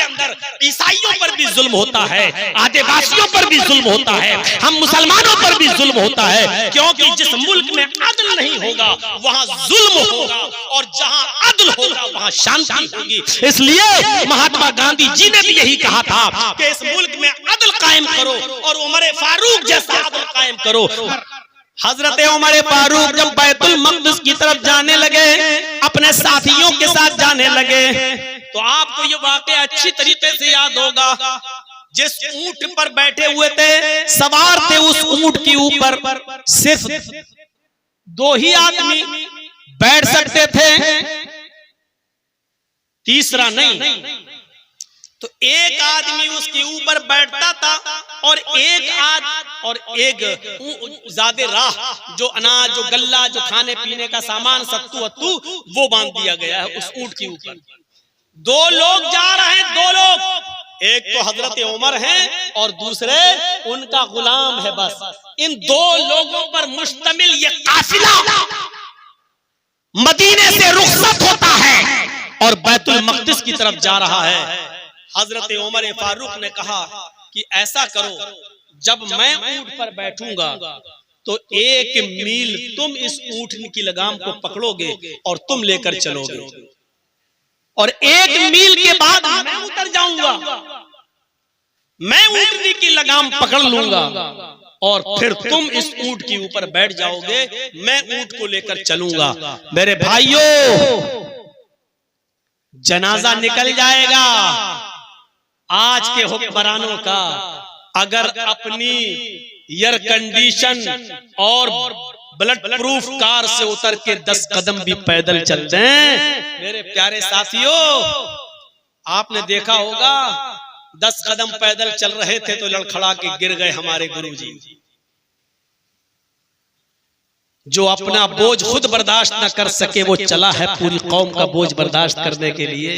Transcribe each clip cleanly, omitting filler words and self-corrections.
अंदर ईसाइयों पर भी जुल्म होता है, आदिवासियों पर भी जुल्म होता है, हम मुसलमानों पर भी जुल्म होता है, क्योंकि जिस मुल्क में अदल नहीं होगा वहां जुल्म होगा, और जहां अदल होगा वहां शांति होगी। इसलिए महात्मा गांधी जी ने भी यही कहा था कि इस मुल्क में अदल कायम करो और उमर फारूक जैसा अदल कायम करो। हजरत उमर फारूक जब बैतुल मक़दिस की तरफ जाने लगे, अपने साथियों के साथ जाने लगे, तो आपको ये वाकया अच्छी तरीके से याद होगा। जिस ऊंट पर बैठे हुए थे, सवार थे उस ऊंट के ऊपर, सिर्फ 2 ही आदमी बैठ सकते थे, तीसरा नहीं। तो एक आदमी उसके ऊपर बैठता था और एक ज्यादा राह जो अनाज, जो गल्ला, जो खाने पीने का सामान, सत्तू वत्तू, वो बांध दिया गया है उस ऊंट के ऊपर। 2 लोग जा रहे हैं, 2 लोग, एक तो हजरत उमर हैं और दूसरे उनका गुलाम है। बस इन 2 लोगों पर मुश्तमिल ये काफिला मदीने से रुखसत होता है और बैतुल मक़दिस की तरफ जा रहा है। हजरत उमर फारूक ने कहा कि ऐसा करो, जब मैं ऊंट पर बैठूंगा तो 1 मील तुम इस ऊंट की लगाम को पकड़ोगे और तुम लेकर चलोगे, और 1 मील के बाद मैं उतर जाऊंगा, मैं ऊंटनी की लगाम पकड़ लूंगा और फिर तुम इस ऊंट के ऊपर बैठ जाओगे, मैं ऊंट को लेकर चलूंगा। मेरे भाइयों, जनाजा निकल जाएगा आज के हुक्मरानों का। अगर अपनी एयर कंडीशन और ब्लड प्रूफ कार से उतर के 10 कदम भी पैदल चलते हैं, मेरे प्यारे साथियों, आपने देखा होगा 10 कदम पैदल चल रहे थे तो लड़खड़ा के गिर गए हमारे गुरुजी। जो अपना बोझ खुद बर्दाश्त न कर सके वो चला है पूरी कौम का बोझ बर्दाश्त करने के लिए।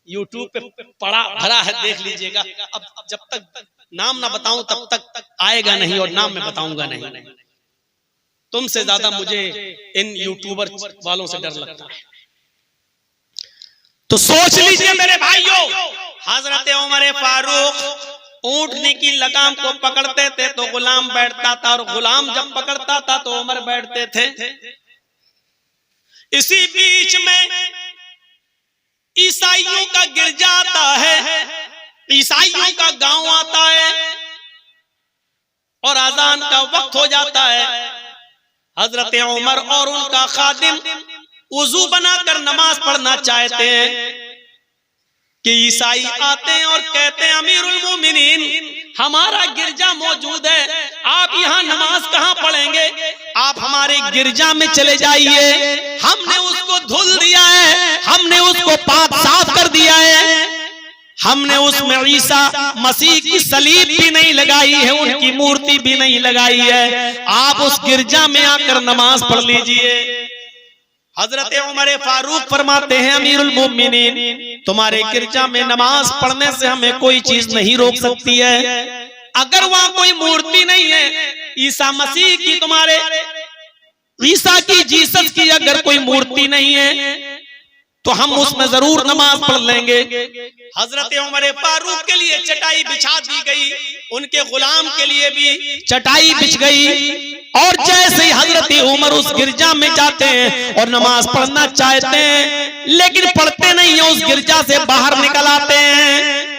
यूट्यूब पे पड़ा भरा है, देख लीजिएगा। अब जब तक नाम ना बताऊं तब तक आएगा नहीं, और नाम मैं बताऊंगा नहीं। तुमसे ज्यादा मुझे इन यूट्यूबर वालों से डर लगता है। तो सोच लीजिए मेरे भाइयों, हजरत उमर फारूक ऊंटनी की लगाम को पकड़ते थे तो गुलाम बैठता था, और गुलाम जब पकड़ता था तो उमर बैठते थे। इसी बीच में ईसाइयों का गिरजा आता है, ईसाइयों का गांव आता है और अजान का वक्त हो जाता है। हजरत उमर और उनका खादिम वुजू बनाकर नमाज पढ़ना चाहते हैं कि ईसाई आते हैं और कहते हैं, अमीरुल मोमिनीन, हमारा गिरजा मौजूद है, आप यहाँ नमाज कहाँ पढ़ेंगे? आप हमारे गिरजा में चले जाइए, हमने उसको धुल दिया है, हमने उसको पाक साफ कर दिया है, हमने उसमें ईसा मसीह की सलीब भी नहीं लगाई है, उनकी मूर्ति भी नहीं लगाई है, आप उस गिरजा में आकर नमाज पढ़ लीजिए। हजरत उमर फारूक फरमाते हैं, अमीरुल मोमिनीन, तुम्हारे गिरजा में नमाज पढ़ने से हमें कोई चीज नहीं रोक सकती है। अगर वहां कोई मूर्ति नहीं है ईसा मसीह की, तुम्हारे ईसा की, जीसस की अगर कोई मूर्ति नहीं है तो हम उसमें जरूर नमाज पढ़ लेंगे। हजरत उमर फारूक के लिए चटाई बिछा दी गई, उनके गुलाम के लिए भी चटाई बिछ गई, और जैसे ही हजरत उमर उस गिरजा में जाते हैं और नमाज पढ़ना चाहते हैं, लेकिन पढ़ते नहीं है, उस गिरजा से बाहर निकल आते हैं,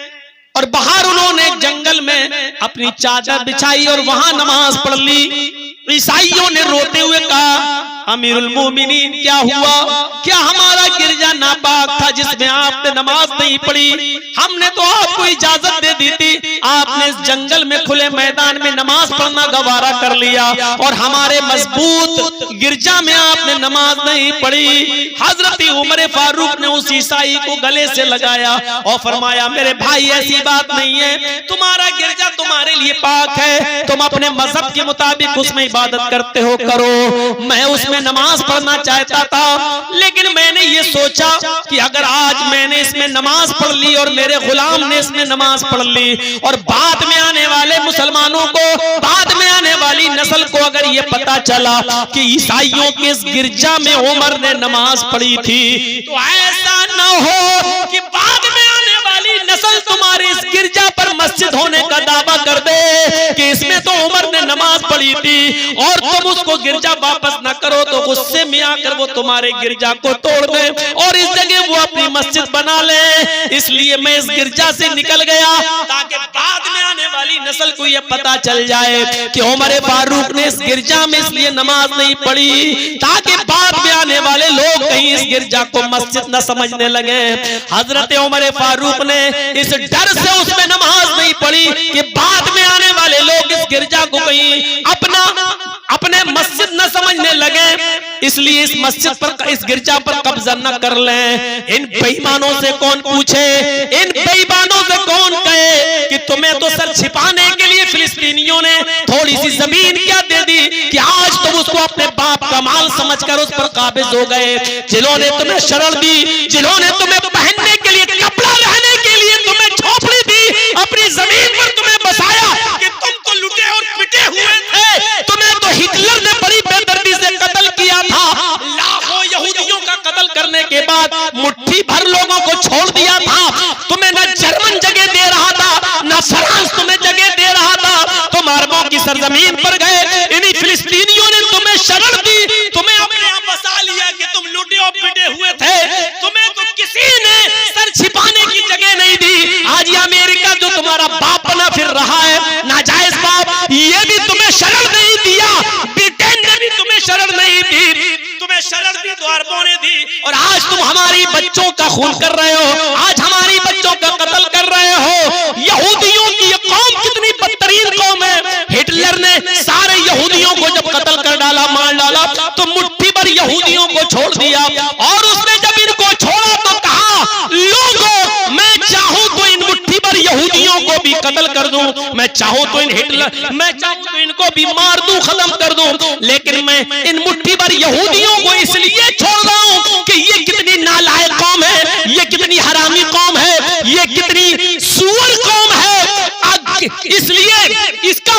और बाहर उन्होंने एक जंगल में अपनी चादर बिछाई और वहां नमाज पढ़ ली। ईसाइयों ने रोते हुए कहा, अमीरुल मोमिनीन, क्या हुआ? क्या हमारा गिरजा नापाक था जिसमें आपने नमाज नहीं पढ़ी? हमने तो आपको इजाजत दे दी थी, आपने इस जंगल में खुले मैदान में नमाज पढ़ना गवारा कर लिया, और हमारे मजबूत गिरजा में आपने नमाज नहीं पढ़ी। हजरत उमर फारूक ने उस ईसाई को गले से लगाया और फरमाया, मेरे भाई ऐसी बात नहीं है, तुम्हारा गिरजा तुम्हारे लिए पाक है, तुम अपने मजहब के मुताबिक उसमें इबादत करते हो, करो। मैं उसमें नमाज पढ़ना चाहता था, लेकिन मैंने ये सोचा कि अगर आज मैंने इसमें नमाज पढ़ ली और मेरे गुलाम ने इसमें नमाज पढ़ ली, और बाद में आने वाले मुसलमानों को, बाद में आने वाली नस्ल को अगर ये पता चला कि ईसाइयों के इस गिरजा में उमर ने नमाज पढ़ी थी, तो ऐसा न हो कि बाद में आने वाली पढ़ी थी और तुम उसको गिरजा वापस न करो तो गुस्से में आकर वो तुम्हारे गिरजा को तोड़ दे और इस जगह वो अपनी मस्जिद बना ले। इसलिए मैं इस गिरजा से निकल गया ताकि बाद में आने वाली नस्ल को ये पता चल जाए कि उमर फारूक ने इस गिरजा में इसलिए नमाज नहीं पढ़ी ताकि बाद में आने वाले लोग कहीं इस गिरजा को मस्जिद न समझने लगे। हजरत उमर फारूक ने इस डर से उसमें नमाज नहीं पढ़ी कि बाद में आने वाले लोग इस गिरजा को कहीं अपने मस्जिद न समझने लगे, इसलिए इस मस्जिद पर, इस गिरजा पर कब्जा न कर लें। इन बेईमानों से कौन पूछे, इन बेईमानों से कौन कहे कि तुम्हें तो सर छिपाने के लिए फिलिस्तीनियों ने थोड़ी सी जमीन क्या दे दी कि आज तुम उसको अपने बाप का माल समझकर उस पर काबिज हो गए। जिन्होंने तुम्हें शरण दी, जिन्होंने तुम्हें पहनने के लिए, कपड़ा रहने के लिए तुम्हें झोपड़ी दी, अपनी जमीन पर तुम्हें बसाया कि तुम तो लुटे और पिटे हुए थे, तुम्हें तो हिटलर ने बड़ी बेदर्दी से कत्ल किया था। लाखों यहूदियों का कत्ल करने के बाद मुट्ठी भर लोगों को छोड़ दिया था। तुम्हें न जर्मन जगह दे रहा था, न फ्रांस तुम्हें जगह दे रहा था। तुम अरबों की सरजमीन पर गए, इन्हीं फिलिस्तीनियों ने तुम्हें शरण दी, तुम्हें अपने आप बसा लिया कि तुम लुटे और पिटे हुए थे। तुम्हें तो किसी ने सर छिपाने की जगह नहीं दी। आज ये अमेरिका जो तुम्हारा बाप बना फिर रहा है, नाजायज बाप, ये भी तुम्हें शरण नहीं दिया। ब्रिटेन ने भी तुम्हें शरण नहीं दी, तुम्हें शरण दी तो अरबों ने दी। और आज तुम हमारी बच्चों का खून कर रहे हो, आज हमारी बच्चों का कत्ल कर रहे हो। यहूदियों की ये कौम कितनी बदतरीन कौम है। हिटलर ने सारे यहूदियों को जब कत्ल कर डाला, मार डाला, तो मुट्ठी भर यहूदियों को छोड़ दिया। और उसने जब इनको छोड़ा तो कहा, लोगों मैं चाहूं तो इन मुट्ठी भर यहूदियों को भी कत्ल कर दूं, मैं चाहूं तो इन हिटलर, मैं चाहूं तो इनको भी मार दूं, खत्म कर दूं, लेकिन मैं इन मुट्ठी भर यहूदियों को इसलिए छोड़ रहा हूं कि ये कितनी नालायक कौम है, ये कितनी हरामी कौम है, ये कितनी सुअर कौम है। इसलिए इसका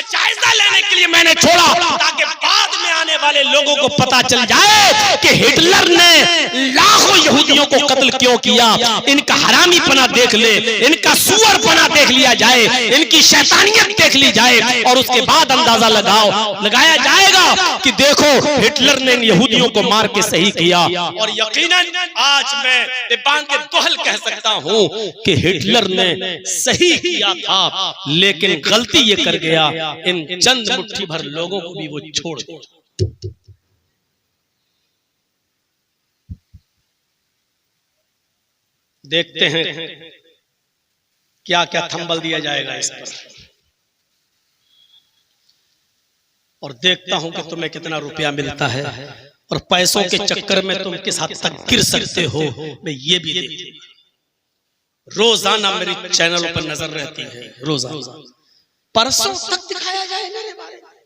जायजा लेने के लिए मैंने छोड़ा ताकि बाद में आने वाले लोगों को पता चल जाए कि हिटलर ने लाखों यहूदियों को कत्ल क्यों किया। इनका हरामीपना देख ले, इनका सुअरपना देख लिया जाए, इनकी शैतानियत देख ली जाए और उसके बाद अंदाजा लगाया जाएगा कि देखो हिटलर ने इन यहूदियों को मार के सही किया। और यकीनन आज मैं बांध के दोहल कह सकता हूं कि हिटलर ने सही किया था, लेकिन गलती ये कर गया, इन चंद मुट्ठी भर लोगों को भी वो छोड़ दिया। देखते हैं क्या क्या थंबल दिया जाएगा इस पर, और देखता हूं कि तुम्हें कितना रुपया मिलता है और पैसों के चक्कर में तुम किस हद तक गिर सकते हो। मैं ये भी देखती हूं, रोजाना मेरी चैनल पर नजर रहती है, रोजाना परसों तक दिखाया जाए मेरे बारे में।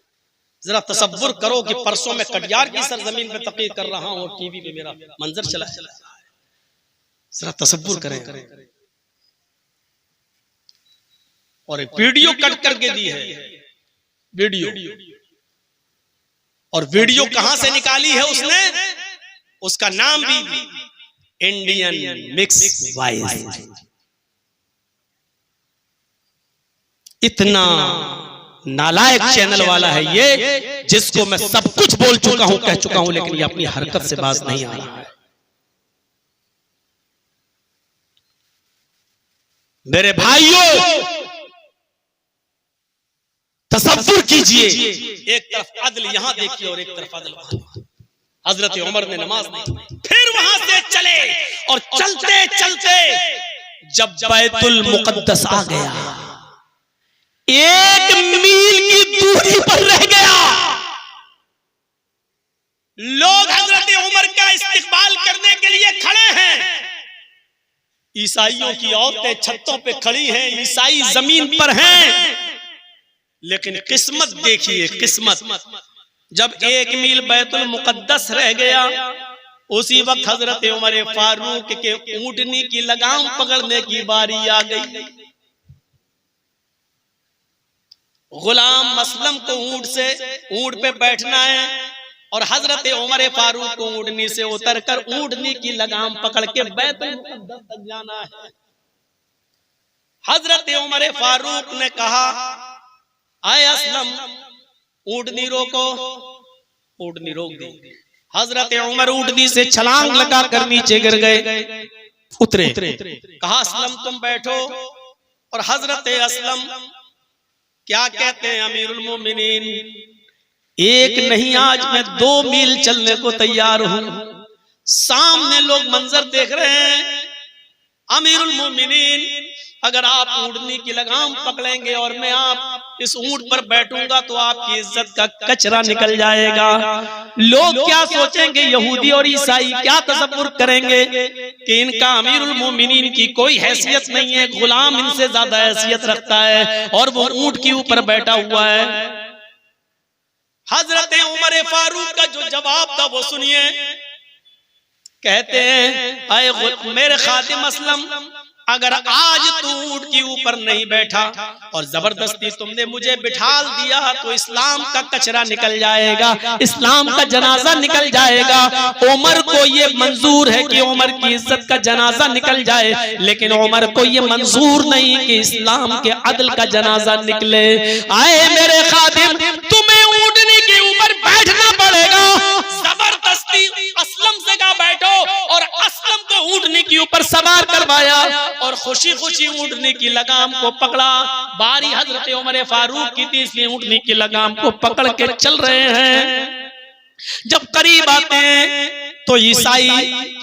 जरा तसव्वुर करो कि परसों में कटियार की सरजमीन पे तकरीर कर रहा हूं और टीवी पे मेरा मंजर चला है। जरा तसव्वुर करें। और एक वीडियो कट करके दी है, वीडियो, और वीडियो कहां से निकाली है उसने, उसका नाम भी इंडियन मिक्स वॉइस। इतना नालायक चैनल वाला है ये, जिसको मैं सब कुछ बोल चुका हूं, कह चुका हूं, लेकिन ये अपनी हरकत से बाज नहीं आ रहा है। मेरे भाइयों तसव्वुर कीजिए, एक तरफ अदल यहां देखिए और एक तरफ अदल वहां। हजरत उमर ने नमाज नहीं, फिर वहां से चले और चलते चलते जब बैतुल मुकद्दस आ गया, 1 मील की दूरी पर रह गया, लोग हजरत उमर का इस्तिकबाल करने के लिए खड़े हैं। ईसाइयों की औरतें छतों पे खड़ी हैं, ईसाई जमीन पर हैं, लेकिन किस्मत देखिए, किस्मत, जब 1 मील बैतुल मुकद्दस रह गया, उसी वक्त हजरत उमर फारूक के ऊंटनी की लगाम पकड़ने की बारी आ गई। गुलाम मसलम को ऊंट पे बैठना है और हजरत उमर फारूक को ऊंटनी से उतरकर ऊंटनी की लगाम पकड़ के बैतुल मुकद्दस तक जाना है। हजरत उमर फारूक ने कहा, आए असलम, ऊँटनी रोको, ऊँटनी रोक दी। हजरत उमर ऊँटनी से छलांग लगाकर नीचे गिर गए, उतरे। कहा असलम तुम बैठो। और हजरत असलम क्या कहते हैं, अमीरुल मोमिनीन, एक नहीं आज मैं 2 मील चलने को तैयार हूं। सामने लोग मंजर देख रहे हैं। अमीरुल मोमिनीन, अगर आप ऊँटनी की लगाम पकड़ेंगे और मैं आप इस ऊँट पर बैठूंगा तो आपकी इज्जत का कचरा निकल जाएगा। लोग क्या सोचेंगे, यहूदी और ईसाई क्या तसव्वुर करेंगे कि इनका अमीरुल मोमिनीन की कोई हैसियत नहीं है, गुलाम इनसे ज्यादा हैसियत रखता है और वो ऊँट के ऊपर बैठा हुआ है। हजरत उमर फारूक का जो जवाब था वो सुनिए। कहते हैं, अय मेरे खादिम असलम, अगर आज तू ऊँट के ऊपर नहीं बैठा और जबरदस्ती तुमने मुझे बिठाल दिया तो इस्लाम का कचरा निकल जाएगा, इस्लाम का जनाजा निकल जाएगा। उमर को ये मंजूर है कि उमर की इज्जत का जनाजा निकल जाए, लेकिन उमर को ये मंजूर नहीं कि इस्लाम के अदल का जनाजा निकले। आए मेरे खादिम, तुम्हें ऊँटनी के ऊपर बैठना पड़ेगा। जबरदस्ती असलम से कहा बैठो और असलम को ऊँटनी के ऊपर सवार करवाया और खुशी खुशी ऊँटनी की लगाम को पकड़ा। बारी हजरत उमर फारूक की थी, इसलिए ऊँटनी की लगाम को पकड़ के चल रहे हैं। जब करीब आते हैं तो ईसाई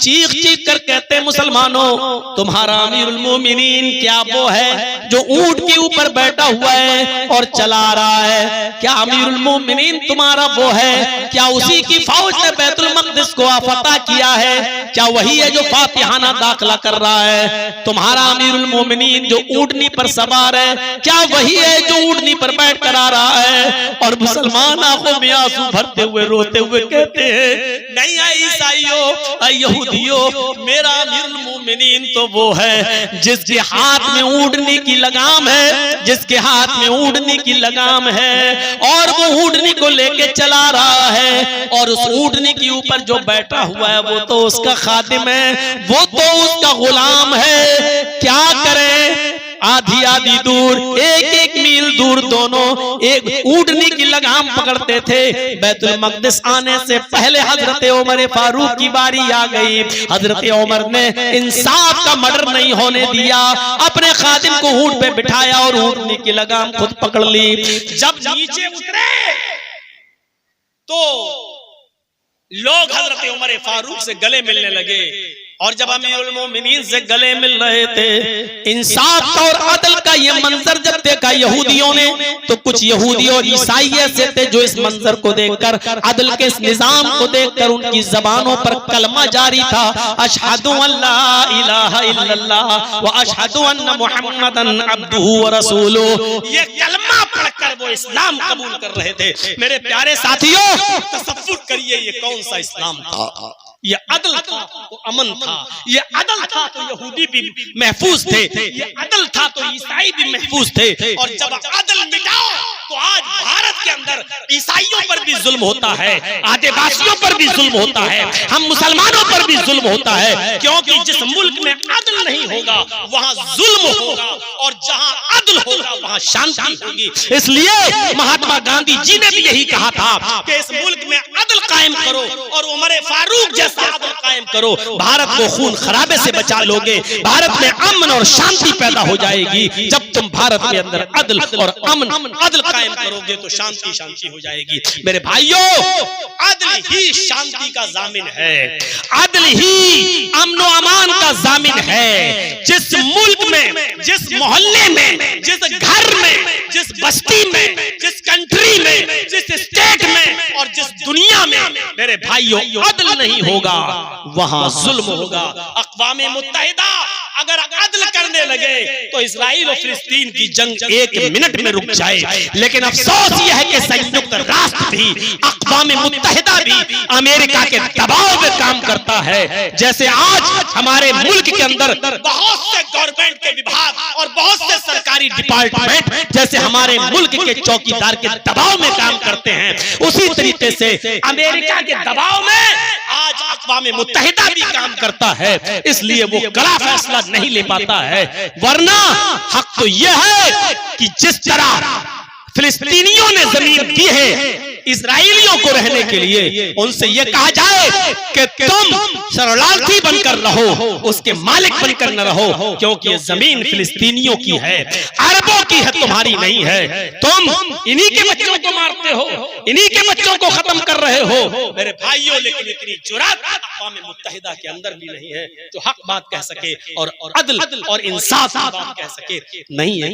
चीख चीख कर कहते हैं, मुसलमानों, तुम्हारा अमीरुल मोमिनीन क्या वो है जो ऊँट के ऊपर बैठा हुआ है और चला रहा है? क्या अमीरुल मोमिनीन तुम्हारा वो है? क्या उसी की फौज ने बैतुल मक़दिस को फतह किया है? क्या वही है जो फातिहाना दाखिला कर रहा है? तुम्हारा अमीरुल मोमिनीन जो ऊँटनी पर सवार है, क्या वही है जो ऊँटनी पर बैठ कर आ रहा है? और मुसलमान आंखों में आंसू भरते हुए रोते हुए कहते हैं, नहीं ईसाइयों, यहूदियों, मेरा अमीरुल मोमिनीन तो वो है जिसके हाथ में ऊँटनी की लगाम है, जिसके हाथ में ऊँटनी की लगाम है और वो ऊँटनी को लेके चला रहा है। और उस ऊँटनी के ऊपर जो बैठा हुआ है वो तो उसका खादिम है, वो तो उसका गुलाम है। क्या करें, आधी आधी दूर, एक एक मील दूर दोनों एक ऊँटनी की लगाम पकड़ते थे। बैतुल मक़दिस आने से पहले हजरत उमर फारूक की बारी आ गई। हजरत उमर ने इंसाफ का मर्डर नहीं होने दिया, अपने खादिम को ऊँट पे बिठाया और ऊँटनी की लगाम खुद पकड़ ली। जब नीचे उतरे तो लोग हजरत उमर फारूक से गले मिलने लगे। और जब अमीरुल मोमिनीन से गले मिल रहे थे, इंसाफ और अदल का ये मंजर जब देखा यहूदियों ने, तो कुछ यहूदी और ईसाई ऐसे थे जो इस मंजर को देखकर, अदल के इस निजाम को देखकर उनकी जबानों पर कलमा जारी था, अशहदु अल्ला इलाहा इल्लल्लाह व अशहदु अन्ना मुहम्मदन अब्दुहु व रसूलुहु। ये कलमा पढ़कर वो इस्लाम कबूल कर रहे थे। मेरे प्यारे साथियों, तसव्वुर करिए ये कौन सा इस्लाम था? ये अदल था तो अमन था, ये अदल था तो यहूदी भी महफूज थे, ये अदल था तो ईसाई भी महफूज थे। और जब अदल मिटाओ तो आज भारत के अंदर ईसाइयों पर भी जुल्म होता है, आदिवासियों पर भी जुल्म होता है, हम मुसलमानों पर भी जुल्म होता है। क्योंकि जिस मुल्क में अदल नहीं होगा वहां जुल्म होगा, और जहां अदल होगा वहां शांति होगी। इसलिए महात्मा गांधी जी ने भी यही कहा था कि इस मुल्क में अदल कायम करो और उमर फारूक जैसा अदल कायम करो, भारत को खून खराबे से बचा लोगे, भारत में अमन और शांति पैदा हो जाएगी। जब तुम भारत के अंदर अदल और अमन अदल कायम करोगे तो शांति शांति हो जाएगी। मेरे भाइयों, अदल ही शांति का जामिन है, अदल ही अमन और अमान का जामिन है। जिस मुल्क में, जिस मोहल्ले में, जिस घर में, जिस बस्ती में, जिस कंट्री में, जिस स्टेट में और जिस दुनिया में मेरे भाइयों अदल नहीं होगा वहां जुल्म होगा। अक़वाम मुत्तहिदा अगर अदल करने लगे तो इस्राइल और फिलिस्तीन की जंग 1 मिनट में रुक जाए। लेकिन अफसोस यह है कि संयुक्त राष्ट्र भी, अक़वाम मुत्तहिदा भी अमेरिका के दबाव में काम करता है। जैसे आज हमारे मुल्क के अंदर बहुत से गवर्नमेंट के विभाग और बहुत से सरकारी डिपार्टमेंट जैसे हमारे मुल्क के चौकीदार के दबाव में काम करते हैं, उसी तरीके से अमेरिका के दबाव में आज अक़वाम मुत्तहिदा भी काम करता है। इसलिए वो कड़ा फैसला नहीं ले पाता है। वरना हक तो यह है कि जिस तरह फिलिस्तीनियों ने जमीन दी है इजराइलियों को रहने के लिए, उनसे यह कहा जाए कि तुम शरणार्थी बनकर रहो, उसके मालिक बनकर न रहो, क्योंकि ये जमीन फिलिस्तीनियों की है, अरबों की है, तुम्हारी नहीं है। तुम इन्हीं के बच्चों को मारते हो, इन्हीं के बच्चों को खत्म कर रहे हो मेरे भाइयों। लेकिन इतनी जुर्रत अक़वाम मुत्तहिदा के अंदर भी नहीं है जो हक बात कह सके और अदल और इंसाफ की बात कह सके। नहीं है।